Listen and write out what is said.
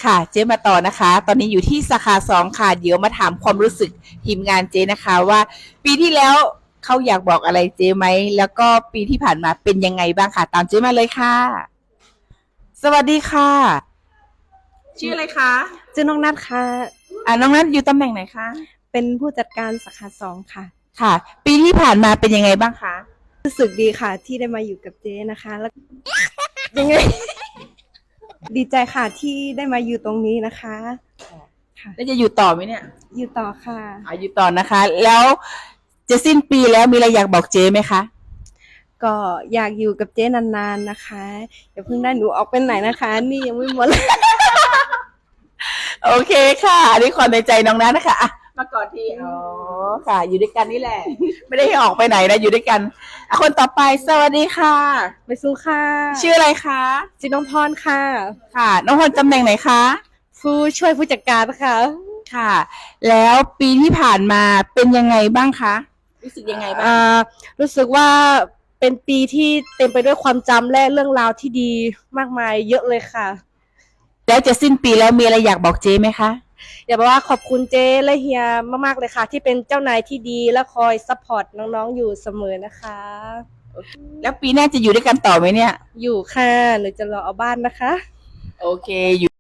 ค่ะเจ๊มาต่อนะคะ ตอนนี้อยู่ที่สาขาสองค่ะเดี๋ยวมาถามความรู้สึกทีมงานเจ๊นะคะว่าปีที่แล้วเขาอยากบอกอะไรเจ๊ไหมแล้วก็ปีที่ผ่านมาเป็นยังไงบ้างค่ะตามเจ๊มาเลยค่ะสวัสดีค่ะชื่ออะไรคะชื่อน้องนัดค่ะน้องนัทอยู่ตำแหน่งไหนคะเป็นผู้จัดการสาขา2ค่ะค่ะปีที่ผ่านมาเป็นยังไงบ้างคะรู้สึกดีค่ะที่ได้มาอยู่กับเจ๊นะคะแล้วยังไงดีใจค่ะที่ได้มาอยู่ตรงนี้นะคะค่ะแล้วจะอยู่ต่อไหมเนี่ยอยู่ต่อค่ะอยู่ต่อนะคะ แล้วจะสิ้นปีแล้วมีอะไรอยากบอกเจ๊ไหมคะก็อยากอยู่กับเจ๊นานๆนะคะอย่าเพิ่งได้หนูออกไปไหนนะคะนี่ยังไม่หมดเลย โอเคค่ะอันนี้ความในใจน้องนัทนะคะมาก่อนทีอ๋อค่ะ อยู่ด้วยกันนี่แหละ ไม่ได้ให้ออกไปไหนนะอยู่ด้วยกันคนต่อไปสวัสดีค่ะไปสู้ค่ะชื่ออะไรคะชื่อน้องพรค่ะค่ะน้องพลตำแหน่งไหนคะผู้ช่วยผู้จัดการค่ะค่ะ แล้วปีที่ผ่านมาเป็นยังไงบ้างคะรู้สึกยังไงบ้างรู้สึกว่าเป็นปีที่เต็มไปด้วยความจำและเรื่องราวที่ดีมากมายเยอะเลยค่ะแล้วจะสิ้นปีแล้วมีอะไรอยากบอกเจ๊ไหมคะอยากบอกว่าขอบคุณเจ๊และเฮียมากๆเลยค่ะที่เป็นเจ้านายที่ดีและคอยซัพพอร์ตน้องๆอยู่เสมอนะคะแล้วปีหน้าจะอยู่ด้วยกันต่อไหมเนี่ยอยู่ค่ะหนูจะรอเอาบ้านนะคะโอเคอยู่